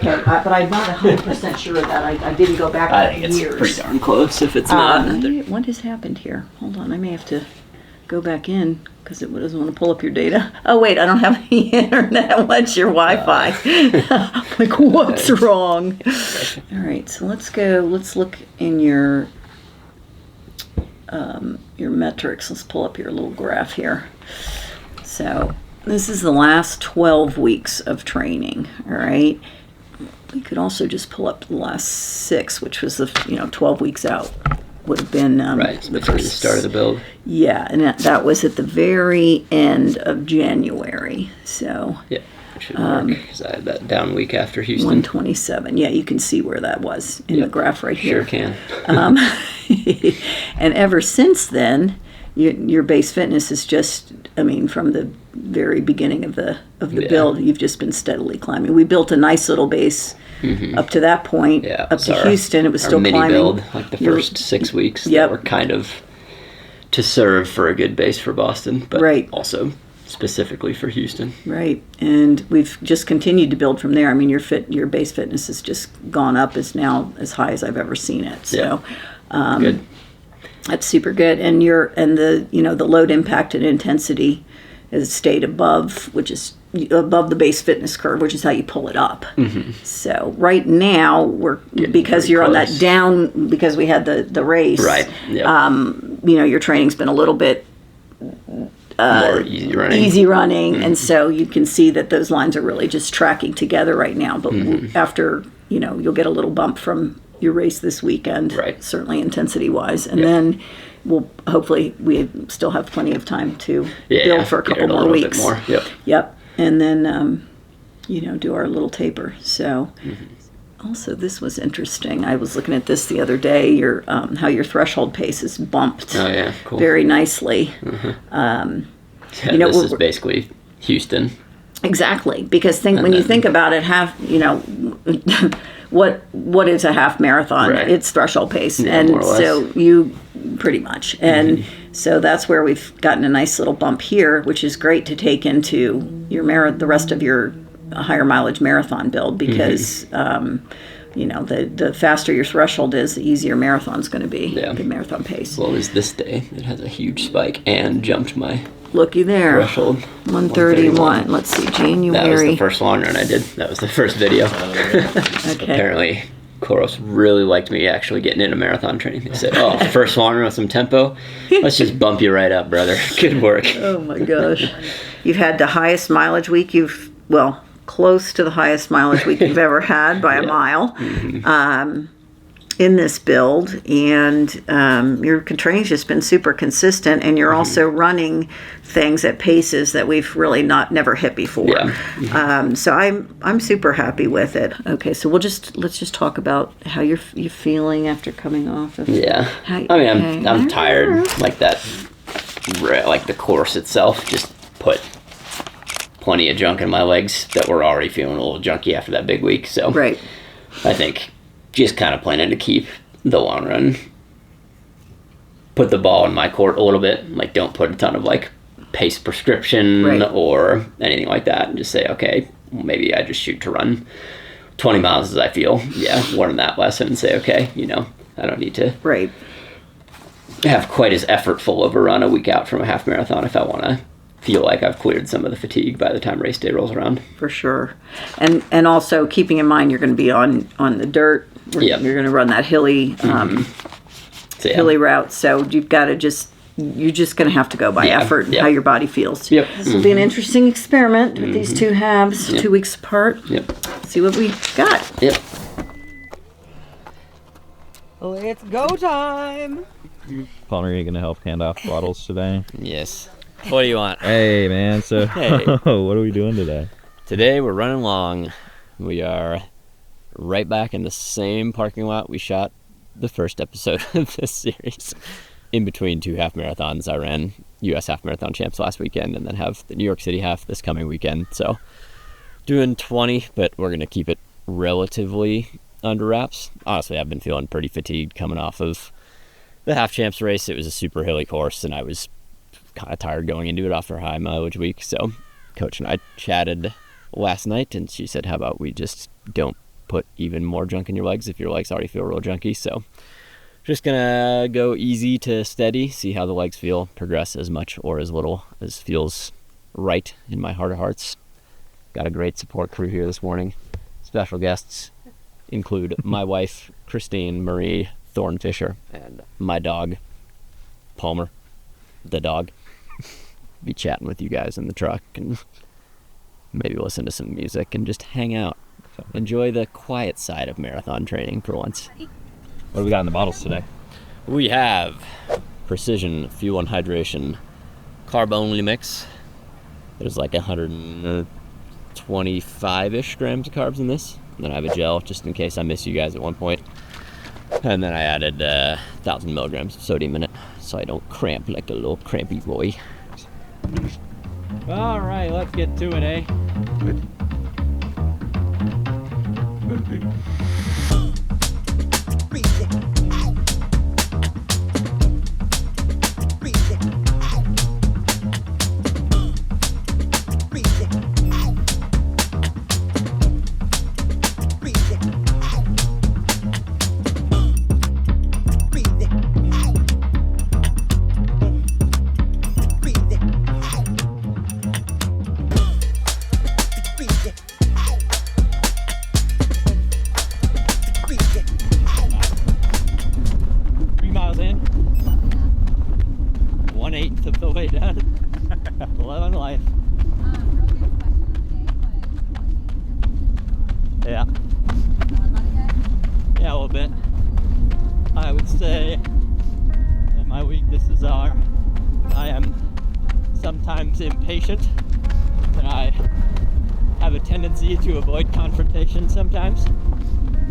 Okay, but I'm not 100% sure of that. I didn't go back I think years. it's pretty darn close if it's not. What has happened here? Hold on, I may have to go back in because it doesn't want to pull up your data. Oh wait, I don't have any internet. What's your Wi-Fi? Like, what's wrong? All right, so let's look in your metrics. Let's pull up your little graph here. So this is the last 12 weeks of training, all right? We could also just pull up the last 6, which was the 12 weeks out. Would have been before the start of the build. Yeah, and that was at the very end of January. So yeah, it should work because I had that down week after Houston. 127. Yeah, you can see where that was in the graph right here. Sure can. And ever since then, your base fitness is just, from the very beginning of the build, you've just been steadily climbing. We built a nice little base. Up to that point, up to Houston, it was still mini climbing. Build, like the first 6 weeks, that were kind of to serve for a good base for Boston, but also specifically for Houston. Right, and we've just continued to build from there. Your base fitness has just gone up, is now as high as I've ever seen it. So, good. That's super good. And the load impact and intensity has stayed above, which is above the base fitness curve, which is how you pull it up. So right now because you're close. On that down, because we had the race, right? Your training's been a little bit more easy running, and so you can see that those lines are really just tracking together right now. But after you'll get a little bump from your race this weekend, certainly intensity wise, and then we'll hopefully we still have plenty of time to build for a couple more weeks. Yep. And then, do our little taper. So, also this was interesting. I was looking at this the other day. How your threshold pace is bumped. Oh yeah, cool. Very nicely. This is basically Houston. Exactly, because when you think about it, what is a half marathon? It's threshold pace, and so you pretty much, and so that's where we've gotten a nice little bump here, which is great to take into the rest of your higher mileage marathon build, because the faster your threshold is, the easier marathon's going to be. Good marathon pace. Well, it was this day it has a huge spike and jumped my looky there threshold 131. Let's see, January. That was the first long run I did. That was the first video. Apparently COROS really liked me actually getting into marathon training. They said, first long run with some tempo, let's just bump you right up, brother. Good work. Oh my gosh. You've had the highest mileage week close to the highest mileage week you've ever had by a mile in this build, and your training's just been super consistent, and you're also running things at paces that we've really never hit before. So I'm super happy with it. Okay, so let's just talk about how you're feeling after coming off of I'm tired, like the course itself just put plenty of junk in my legs that were already feeling a little junky after that big week. So I think just kind of planning to keep the long run, put the ball in my court a little bit, like don't put a ton of pace prescription or anything like that, and just say, okay, maybe I just shoot to run 20 miles as I feel. Learn that lesson and say, okay, I don't need to have quite as effortful of a run a week out from a half marathon if I want to feel like I've cleared some of the fatigue by the time race day rolls around. For sure. And also keeping in mind you're going to be on the dirt. You're going to run that hilly hilly route. So you've got to you're just going to have to go by effort and how your body feels. This will be an interesting experiment with these two halves, 2 weeks apart. See what we got. It's go time. Connor, are you going to help hand off bottles today? Yes. What do you want? Hey, man. So, what are we doing today? Today we're running long. We are right back in the same parking lot we shot the first episode of this series. In between 2 half marathons, I ran U.S. half marathon champs last weekend and then have the New York City half this coming weekend. So doing 20, but we're going to keep it relatively under wraps. Honestly, I've been feeling pretty fatigued coming off of the half champs race. It was a super hilly course and I was kind of tired going into it after a high mileage week. So Coach and I chatted last night and she said, how about we just don't put even more junk in your legs if your legs already feel real junky. So just gonna go easy to steady, see how the legs feel, progress as much or as little as feels right in my heart of hearts. Got a great support crew here this morning. Special guests include my wife, Christine Marie Thornfisher, and my dog, Palmer, the dog. Be chatting with you guys in the truck and maybe listen to some music and just hang out. Enjoy the quiet side of marathon training for once. What do we got in the bottles today? We have Precision Fuel and Hydration Carb Only Mix. There's like 125-ish grams of carbs in this. And then I have a gel just in case I miss you guys at one point. And then I added 1,000 milligrams of sodium in it so I don't cramp like a little crampy boy. All right, let's get to it, eh? Impatient, and I have a tendency to avoid confrontation sometimes.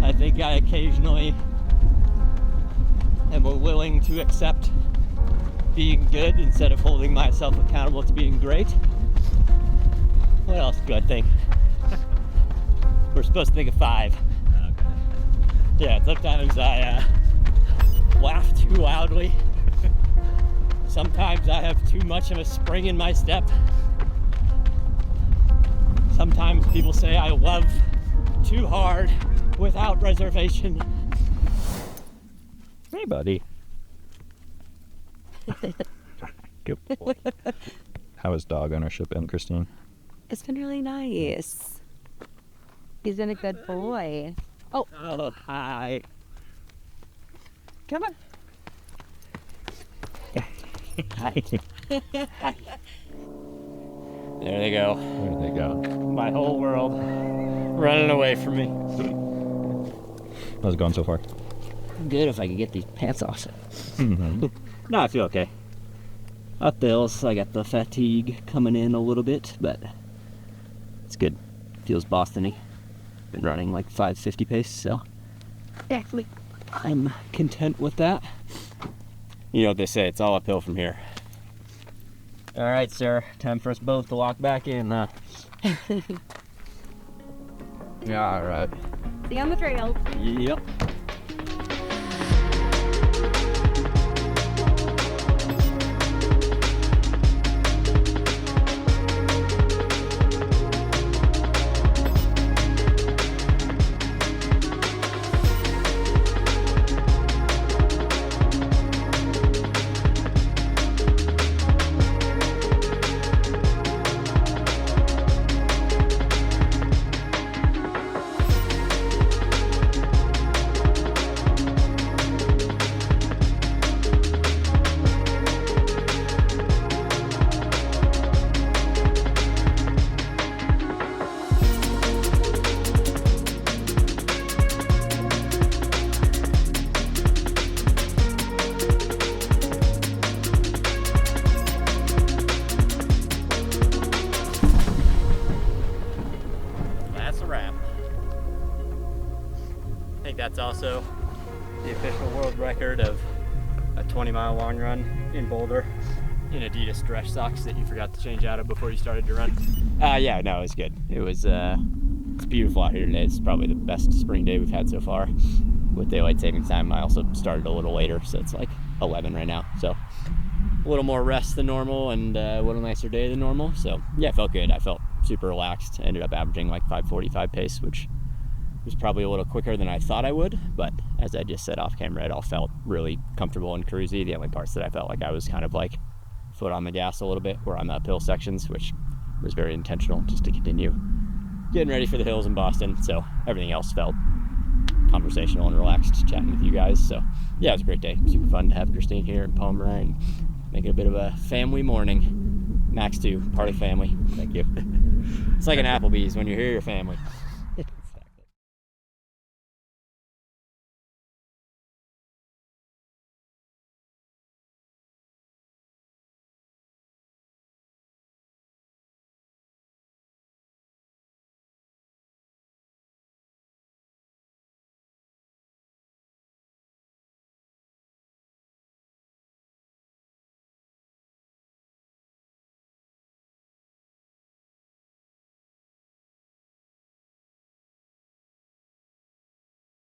I think I occasionally am willing to accept being good instead of holding myself accountable to being great. What else do I think? We're supposed to think of 5. Okay. Yeah, sometimes I laugh too loudly. Sometimes I have too much of a spring in my step. Sometimes people say I love too hard without reservation. Hey, buddy. Good boy. How is dog ownership been, Christine? It's been really nice. He's been a good boy. Oh, Hi. Come on. Hi. There they go. There they go. My whole world running away from me. How's it going so far? Good if I could get these pants off. No, I feel okay. Up the hills, I got the fatigue coming in a little bit, but it's good. Feels Boston-y. Been running like 5:50 pace, so actually I'm content with that. You know what they say, it's all uphill from here. All right, sir. Time for us both to walk back in. Yeah, all right. See you on the trail. Yep. That's also the official world record of a 20-mile long run in Boulder in Adidas stretch socks that you forgot to change out of before you started to run. Yeah, no, it was good. It was it's beautiful out here today. It's probably the best spring day we've had so far. With daylight savings time, I also started a little later, so it's like 11 right now. So a little more rest than normal and a little nicer day than normal. So yeah, it felt good. I felt super relaxed. I ended up averaging like 5:45 pace, which was probably a little quicker than I thought I would, but as I just said off camera, it all felt really comfortable and cruisy. The only parts that I felt like I was kind of like foot on the gas a little bit were on the uphill sections, which was very intentional just to continue getting ready for the hills in Boston. So everything else felt conversational and relaxed, chatting with you guys. So yeah, it was a great day. Super fun to have Christine here in Palmer and make it a bit of a family morning. Max too, part of the family. Thank you. It's like an Applebee's. When you're here, you're family.